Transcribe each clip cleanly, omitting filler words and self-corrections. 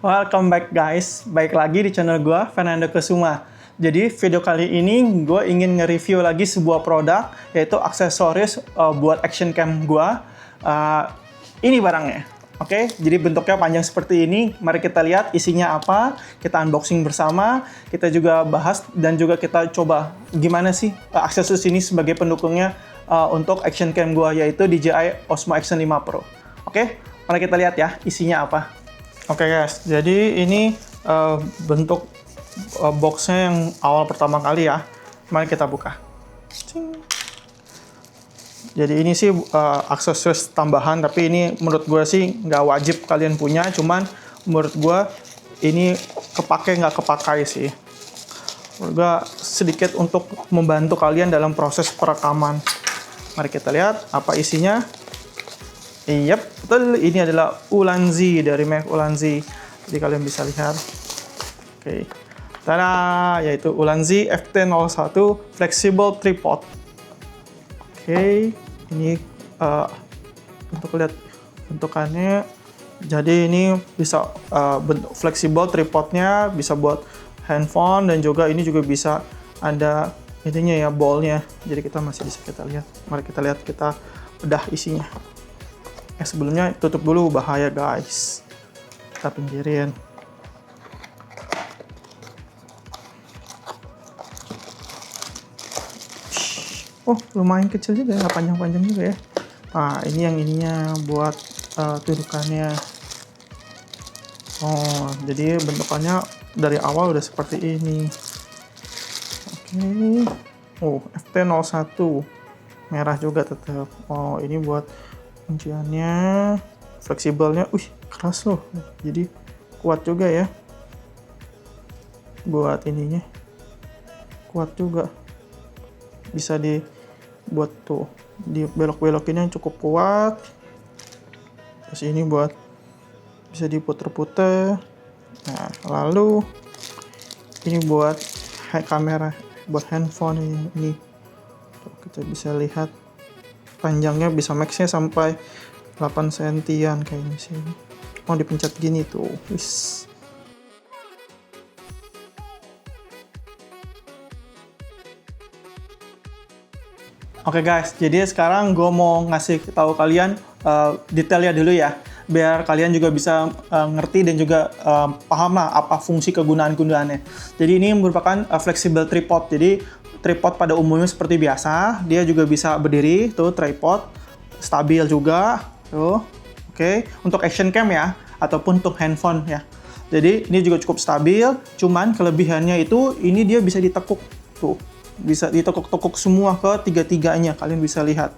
Welcome back guys, baik lagi di channel gue, Fernando Kesuma. Jadi video kali ini gue ingin nge-review lagi sebuah produk, yaitu aksesoris buat action cam gue. Ini barangnya, oke? Jadi bentuknya panjang seperti ini. Mari kita lihat isinya apa, kita unboxing bersama, kita juga bahas dan juga kita coba gimana sih aksesoris ini sebagai pendukungnya untuk action cam gue, yaitu DJI Osmo Action 5 Pro. Oke, mari kita lihat ya isinya apa. Oke guys, jadi ini bentuk boxnya yang awal pertama kali ya. Mari kita buka. Jadi ini sih aksesoris tambahan, tapi ini menurut gue sih nggak wajib kalian punya. Cuman menurut gue ini kepake nggak kepakai sih. Menurut gue sedikit untuk membantu kalian dalam proses perekaman. Mari kita lihat apa isinya. Yap, betul. Ini adalah Ulanzi dari merek Ulanzi. Jadi kalian bisa lihat. Oke. Tada, yaitu Ulanzi FT01 Flexible Tripod. Oke, ini untuk lihat bentukannya. Jadi ini bisa bentuk fleksibel tripodnya, bisa buat handphone dan juga ini juga bisa ada intinya ya ballnya. Jadi kita masih bisa kita lihat. Mari kita lihat, kita bedah isinya. Sebelumnya tutup dulu, bahaya guys. Kita pinggirin. Oh, lumayan kecil juga, nggak panjang-panjang juga ya. Nah, ini yang ininya buat tudukannya. Oh, jadi bentukannya dari awal udah seperti ini. Oke. Oh, FT01 merah juga tetap. Oh, ini buat kunciannya, fleksibelnya, keras loh, jadi kuat juga ya. Buat ininya kuat juga, bisa dibuat tuh, di belok-belokinnya cukup kuat. Terus ini buat bisa diputer-puter. Nah, lalu ini buat kamera, buat handphone ini. Tuh, kita bisa lihat panjangnya bisa max-nya sampai 8 sentian kayaknya sih. Oh, dipencet gini tuh. Wis. Oke guys, jadi sekarang gue mau ngasih tahu kalian detailnya dulu ya, biar kalian juga bisa ngerti dan juga paham lah apa fungsi kegunaan-kegunaannya. Jadi ini merupakan flexible tripod. Jadi tripod pada umumnya seperti biasa, dia juga bisa berdiri, tuh tripod, stabil juga, tuh, oke. Untuk action cam ya, ataupun untuk handphone ya. Jadi ini juga cukup stabil, cuman kelebihannya itu ini dia bisa ditekuk, tuh, bisa ditekuk-tekuk semua ke tiga-tiganya, kalian bisa lihat.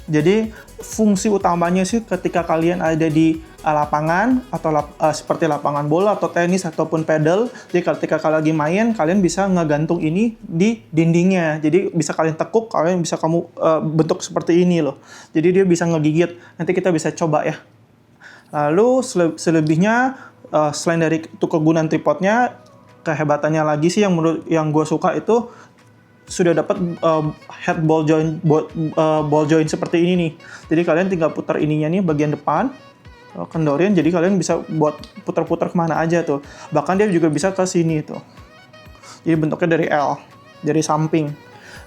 Jadi fungsi utamanya sih ketika kalian ada di lapangan atau seperti lapangan bola atau tenis ataupun pedal. Jadi ketika kalian lagi main, kalian bisa ngegantung ini di dindingnya. Jadi bisa kalian tekuk, kalian bisa bentuk seperti ini loh. Jadi dia bisa ngegigit. Nanti kita bisa coba ya. Lalu selebihnya selain dari itu kegunaan tripodnya, kehebatannya lagi sih yang gue suka itu sudah dapat head ball joint seperti ini nih. Jadi kalian tinggal putar ininya nih bagian depan, kendorin, jadi kalian bisa buat putar-putar kemana aja tuh. Bahkan dia juga bisa ke sini tuh. Jadi bentuknya dari L, dari samping.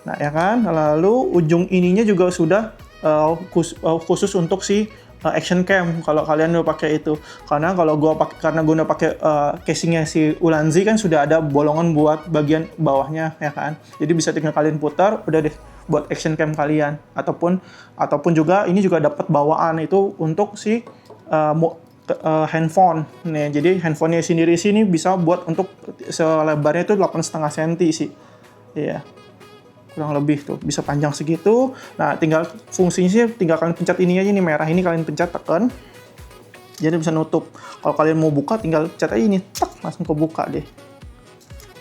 Nah ya kan, lalu ujung ininya juga sudah khusus untuk si action cam kalau kalian udah pakai itu. Karena kalau gue udah pakai casingnya si Ulanzi kan sudah ada bolongan buat bagian bawahnya ya kan. Jadi bisa tinggal kalian putar, udah deh buat action cam kalian. Ataupun juga ini juga dapat bawaan itu untuk si handphone. Nih, jadi handphonenya sendiri sini bisa buat untuk selebarnya itu 8,5 cm sih. Iya. Kurang lebih tuh, bisa panjang segitu. Nah, tinggal fungsinya sih tinggal kalian pencet ini aja, nih merah ini kalian pencet, tekan. Jadi bisa nutup. Kalau kalian mau buka tinggal pencet aja ini, langsung kebuka deh.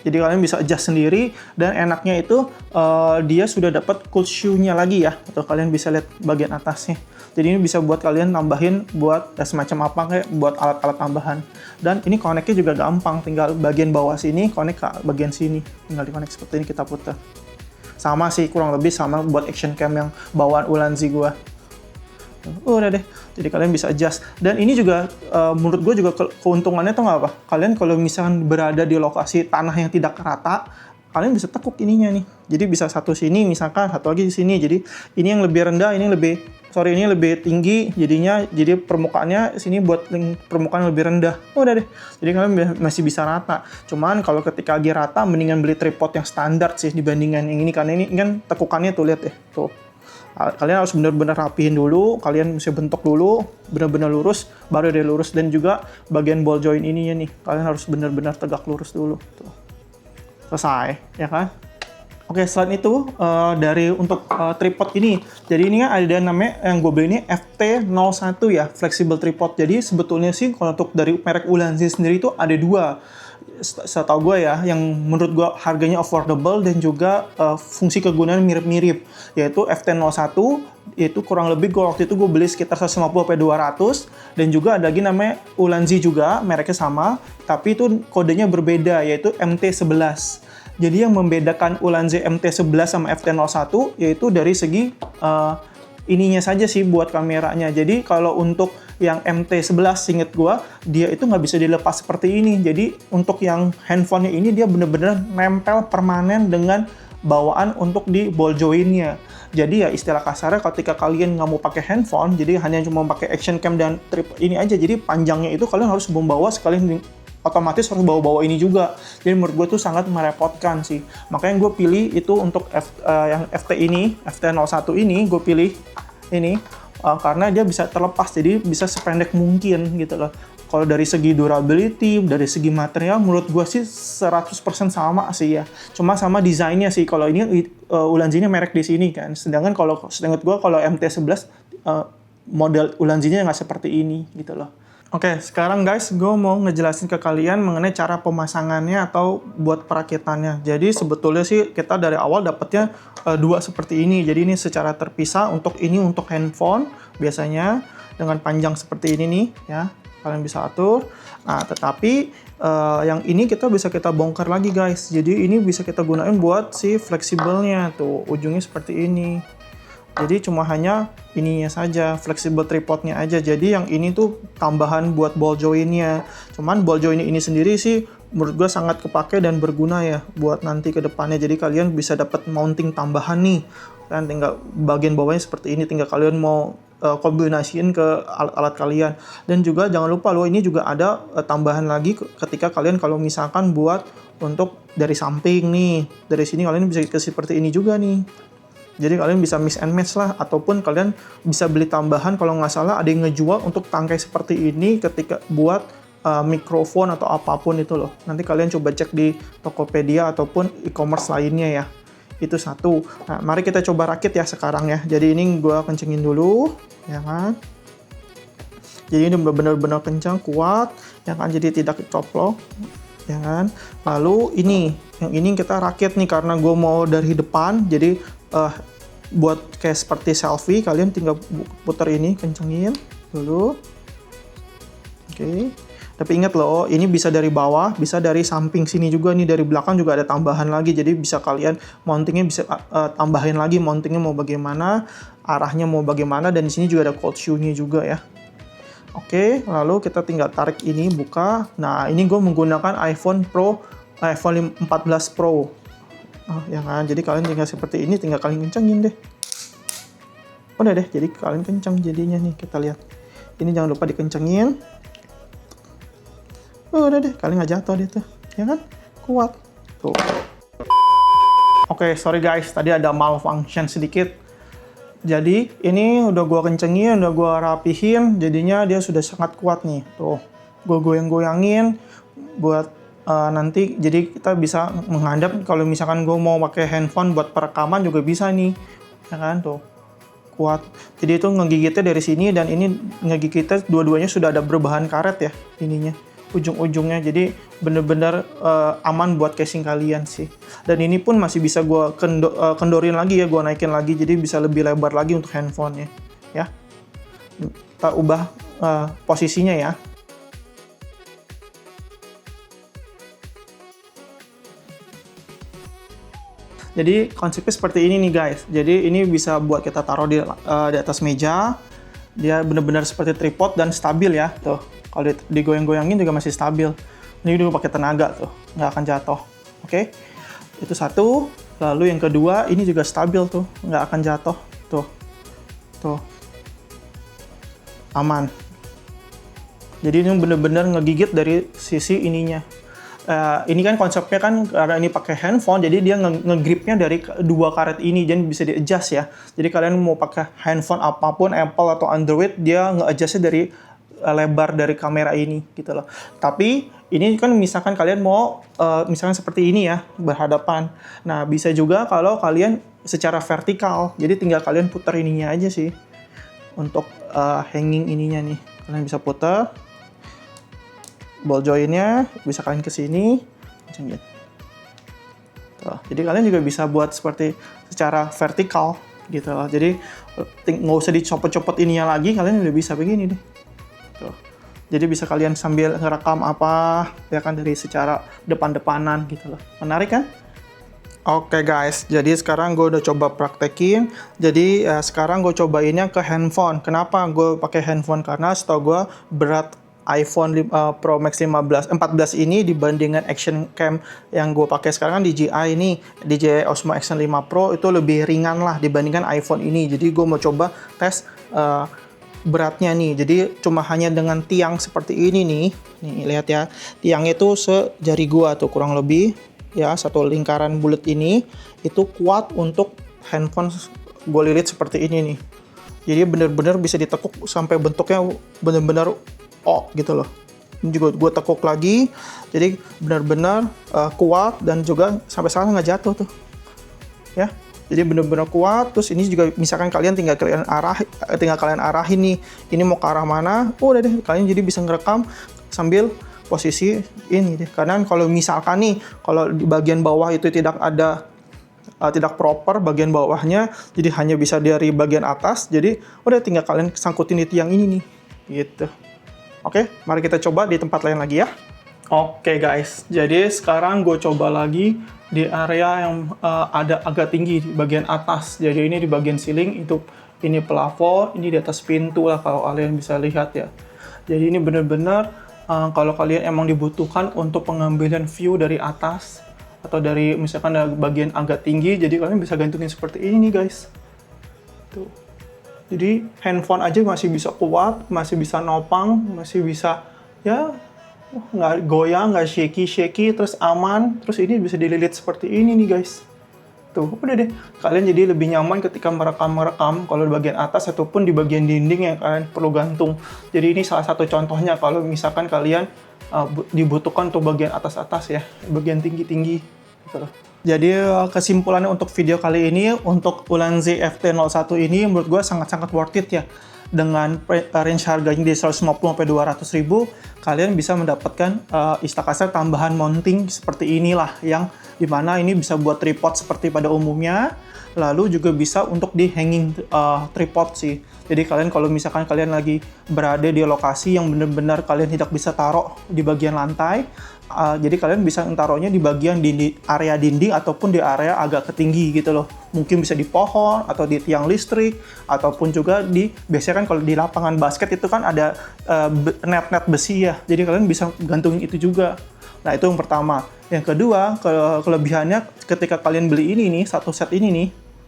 Jadi kalian bisa adjust sendiri, dan enaknya itu dia sudah dapat cool shoe-nya lagi ya. Atau kalian bisa lihat bagian atasnya. Jadi ini bisa buat kalian tambahin buat semacam apa kayak buat alat-alat tambahan. Dan ini connect-nya juga gampang, tinggal bagian bawah sini connect ke bagian sini. Tinggal di-connect seperti ini, kita putar. Sama sih, kurang lebih sama buat action cam yang bawaan Ulanzi gua. Udah deh, jadi kalian bisa adjust. Dan ini juga menurut gue juga keuntungannya tuh nggak apa? Kalian kalau misalkan berada di lokasi tanah yang tidak rata, kalian bisa tekuk ininya nih. Jadi bisa satu sini misalkan, satu lagi di sini. Jadi ini yang lebih rendah, ini lebih tinggi. Jadi permukaannya sini buat permukaan lebih rendah. Udah deh. Jadi kalian masih bisa rata. Cuman kalau ketika lagi rata, mendingan beli tripod yang standar sih dibandingkan yang ini, karena ini kan tekukannya tuh lihat ya, tuh. Kalian harus benar-benar rapihin dulu, kalian mesti bentuk dulu, benar-benar lurus, baru dia lurus. Dan juga bagian ball joint ininya nih, kalian harus benar-benar tegak lurus dulu. Tuh. Selesai, ya kan? Oke, selain itu untuk tripod ini, jadi ini kan ada namanya yang gue beli ini FT01 ya, flexible tripod. Jadi sebetulnya sih kalau untuk dari merek Ulanzi sendiri itu ada dua. Setahu gue ya, yang menurut gue harganya affordable dan juga fungsi kegunaan mirip-mirip, yaitu FT01, yaitu kurang lebih waktu itu gue beli sekitar 150-200, dan juga ada lagi namanya Ulanzi juga, mereknya sama, tapi itu kodenya berbeda, yaitu MT11. Jadi yang membedakan Ulanzi MT11 sama FT01 yaitu dari segi ininya saja sih buat kameranya. Jadi kalau untuk yang MT11 seinget gua, dia itu nggak bisa dilepas seperti ini. Jadi untuk yang handphonenya ini dia bener-bener nempel permanen dengan bawaan untuk di ball joint-nya. Jadi ya istilah kasarnya ketika kalian nggak mau pakai handphone, jadi hanya cuma pakai action cam dan trip ini aja. Jadi panjangnya itu kalian harus membawa sekalian otomatis harus bawa-bawa ini juga. Jadi menurut gue tuh sangat merepotkan sih. Makanya gue pilih itu untuk yang FT01 ini, gue pilih ini karena dia bisa terlepas, jadi bisa sependek mungkin gitu loh. Kalau dari segi durability, dari segi material, menurut gue sih 100% sama sih ya. Cuma sama desainnya sih. Kalau ini Ulanzi-nya merek di sini kan. Sedangkan kalau seingat gue kalau MT11 model Ulanzi-nya nggak seperti ini gitu loh. Oke, sekarang guys, gue mau ngejelasin ke kalian mengenai cara pemasangannya atau buat perakitannya. Jadi sebetulnya sih kita dari awal dapatnya dua seperti ini. Jadi ini secara terpisah, untuk handphone biasanya dengan panjang seperti ini nih ya. Kalian bisa atur. Nah, tetapi yang ini kita bisa bongkar lagi guys. Jadi ini bisa kita gunain buat si fleksibelnya tuh, ujungnya seperti ini. Jadi cuma hanya ininya saja, flexible tripodnya aja. Jadi yang ini tuh tambahan buat ball joint-nya. Cuman ball joint ini sendiri sih menurut gue sangat kepake dan berguna ya buat nanti ke depannya. Jadi kalian bisa dapat mounting tambahan nih. Kan tinggal bagian bawahnya seperti ini, tinggal kalian mau kombinasiin ke alat kalian. Dan juga jangan lupa loh, ini juga ada tambahan lagi ketika kalian kalau misalkan buat untuk dari samping nih. Dari sini kalian bisa ke seperti ini juga nih. Jadi kalian bisa mix and match lah, ataupun kalian bisa beli tambahan, kalau nggak salah ada yang ngejual untuk tangkai seperti ini ketika buat mikrofon atau apapun itu loh. Nanti kalian coba cek di Tokopedia ataupun e-commerce lainnya ya. Itu satu. Nah, mari kita coba rakit ya sekarang ya. Jadi ini gue kencengin dulu, ya kan. Jadi ini benar-benar kencang, kuat, ya kan. Jadi tidak kecoplok, ya kan. Lalu yang ini kita rakit nih karena gue mau dari depan, jadi buat kayak seperti selfie, kalian tinggal putar ini, kencengin dulu. Oke. Tapi ingat loh, ini bisa dari bawah, bisa dari samping sini juga nih, dari belakang juga ada tambahan lagi. Jadi bisa kalian mountingnya bisa tambahin lagi, mountingnya mau bagaimana, arahnya mau bagaimana, dan di sini juga ada cold shoe-nya juga ya. Oke, lalu kita tinggal tarik ini, buka. Nah, ini gue menggunakan iPhone 14 Pro. Ya kan, jadi kalian tinggal seperti ini, tinggal kalian kencengin deh. Udah deh, jadi kalian kenceng jadinya nih, kita lihat. Ini jangan lupa dikencengin. Udah deh, kalian nggak jatuh deh tuh, ya kan? Kuat. Tuh. Oke, sorry guys, tadi ada malfunction sedikit. Jadi ini udah gua kencengin, udah gua rapihin, jadinya dia sudah sangat kuat nih. Tuh, gua goyang-goyangin buat nanti jadi kita bisa menghadap. Kalau misalkan gue mau pakai handphone buat perekaman juga bisa nih, ya kan, tuh kuat. Jadi itu ngegigitnya dari sini, dan ini ngegigitnya dua-duanya sudah ada berbahan karet ya ininya, ujung-ujungnya. Jadi bener-bener aman buat casing kalian sih. Dan ini pun masih bisa gue kendorin lagi ya, gue naikin lagi, jadi bisa lebih lebar lagi untuk handphonenya ya. Kita ubah posisinya ya. Jadi konsepnya seperti ini nih guys. Jadi ini bisa buat kita taruh di atas meja. Dia benar-benar seperti tripod dan stabil ya, tuh. Kalau digoyang-goyangin juga masih stabil. Ini juga pakai tenaga tuh, nggak akan jatuh. Oke, itu satu. Lalu yang kedua, ini juga stabil tuh, nggak akan jatuh. Tuh, aman. Jadi ini benar-benar ngegigit dari sisi ininya. Ini kan konsepnya kan karena ini pakai handphone, jadi dia ngegripnya dari dua karet ini, jadi bisa di-adjust ya. Jadi kalian mau pakai handphone apapun, Apple atau Android, dia nge-adjustnya dari lebar dari kamera ini gitu loh. Tapi ini kan misalkan kalian mau misalkan seperti ini ya, berhadapan. Nah, bisa juga kalau kalian secara vertikal. Jadi tinggal kalian putar ininya aja sih. Untuk hanging ininya nih. Kalian bisa putar. Ball joint-nya bisa kalian ke sini. Macam gitu. Tuh, jadi kalian juga bisa buat seperti secara vertikal gitu loh. Jadi nggak usah dicopot-copot ininya lagi, kalian udah bisa begini deh. Tuh. Jadi bisa kalian sambil ngerekam apa ya kan dari secara depan-depanan gitu loh. Menarik kan? Oke guys, jadi sekarang gue udah coba praktekin. Jadi sekarang gue cobainnya ke handphone. Kenapa gue pakai handphone? Karena setahu gue berat iPhone Pro Max 14 ini dibandingkan action cam yang gue pakai sekarang kan DJI ini, DJI Osmo Action 5 Pro itu lebih ringan lah dibandingkan iPhone ini. Jadi gue mau coba tes beratnya nih. Jadi cuma hanya dengan tiang seperti ini nih. Nih lihat ya, tiangnya itu sejari gua tuh kurang lebih ya, satu lingkaran bulat ini itu kuat untuk handphone gue lilit seperti ini nih. Jadi benar-benar bisa ditekuk sampai bentuknya benar-benar gitu loh. Ini juga gue tekuk lagi, jadi benar-benar kuat dan juga sampai sekarang nggak jatuh tuh, ya. Jadi benar-benar kuat. Terus ini juga misalkan kalian tinggal kalian arahin nih, ini mau ke arah mana, udah deh kalian jadi bisa ngerekam sambil posisi ini deh. Karena kalau misalkan nih, kalau di bagian bawah itu tidak ada tidak proper bagian bawahnya, jadi hanya bisa dari bagian atas. Jadi udah tinggal kalian sangkutin di tiang ini nih, gitu. Oke, mari kita coba di tempat lain lagi ya. Oke guys, jadi sekarang gue coba lagi di area yang ada agak tinggi di bagian atas. Jadi ini di bagian ceiling, ini plafon, ini di atas pintu lah kalau kalian bisa lihat ya. Jadi ini benar-benar kalau kalian emang dibutuhkan untuk pengambilan view dari atas atau dari misalkan ada bagian agak tinggi, jadi kalian bisa gantungin seperti ini nih guys. Tuh. Jadi handphone aja masih bisa kuat, masih bisa nopang, masih bisa ya nggak goyang, nggak shaky, terus aman. Terus ini bisa dililit seperti ini nih guys. Tuh, udah deh. Kalian jadi lebih nyaman ketika merekam kalau di bagian atas ataupun di bagian dinding yang kalian perlu gantung. Jadi ini salah satu contohnya kalau misalkan kalian dibutuhkan untuk bagian atas-atas ya, bagian tinggi-tinggi gitu loh. Jadi kesimpulannya untuk video kali ini, untuk Ulanzi FT01 ini menurut gue sangat-sangat worth it ya. Dengan range harganya di 150-200 ribu, kalian bisa mendapatkan istakasar tambahan mounting seperti inilah, yang dimana ini bisa buat tripod seperti pada umumnya, lalu juga bisa untuk di hanging tripod sih. Jadi kalian kalau misalkan kalian lagi berada di lokasi yang benar-benar kalian tidak bisa taruh di bagian lantai, jadi kalian bisa taruhnya di bagian area dinding ataupun di area agak ketinggi gitu loh. Mungkin bisa di pohon atau di tiang listrik ataupun juga biasanya kan kalau di lapangan basket itu kan ada net-net besi ya. Jadi kalian bisa gantungin itu juga. Nah, itu yang pertama. Yang kedua, kelebihannya ketika kalian beli ini nih, satu set ini nih,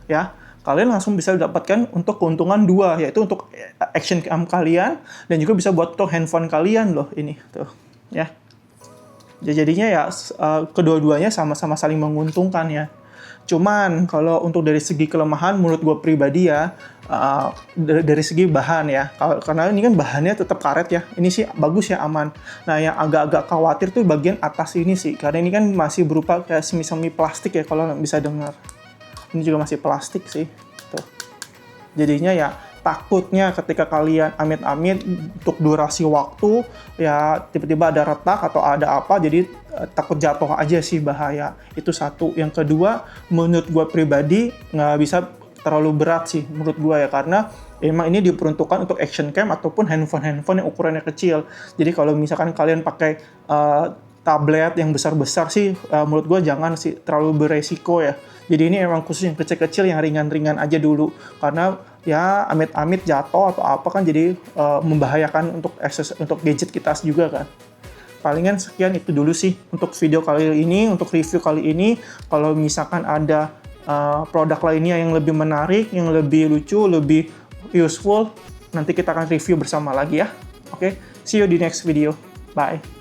ya, kalian langsung bisa dapatkan untuk keuntungan dua, yaitu untuk action cam kalian dan juga bisa buat untuk handphone kalian loh ini tuh, ya. Jadinya ya kedua-duanya sama-sama saling menguntungkan ya. Cuman kalau untuk dari segi kelemahan menurut gue pribadi ya, dari segi bahan ya, karena ini kan bahannya tetap karet ya, ini sih bagus ya, aman. Nah yang agak-agak khawatir tuh bagian atas ini sih, karena ini kan masih berupa kayak semi-semi plastik ya kalau bisa dengar. Ini juga masih plastik sih tuh. Jadinya ya takutnya ketika kalian amit-amit untuk durasi waktu ya tiba-tiba ada retak atau ada apa, jadi takut jatuh aja sih, bahaya. Itu satu. Yang kedua, menurut gue pribadi nggak bisa terlalu berat sih menurut gue ya, karena emang ini diperuntukkan untuk action cam ataupun handphone yang ukurannya kecil. Jadi kalau misalkan kalian pakai tablet yang besar-besar sih menurut gue jangan sih, terlalu beresiko ya. Jadi ini emang khusus yang kecil-kecil, yang ringan-ringan aja dulu, karena ya amit-amit jatuh atau apa kan jadi membahayakan untuk gadget kita juga kan. Palingan sekian itu dulu sih untuk video kali ini, untuk review kali ini. Kalau misalkan ada produk lainnya yang lebih menarik, yang lebih lucu, lebih useful, nanti kita akan review bersama lagi ya. Oke, see you di next video. Bye.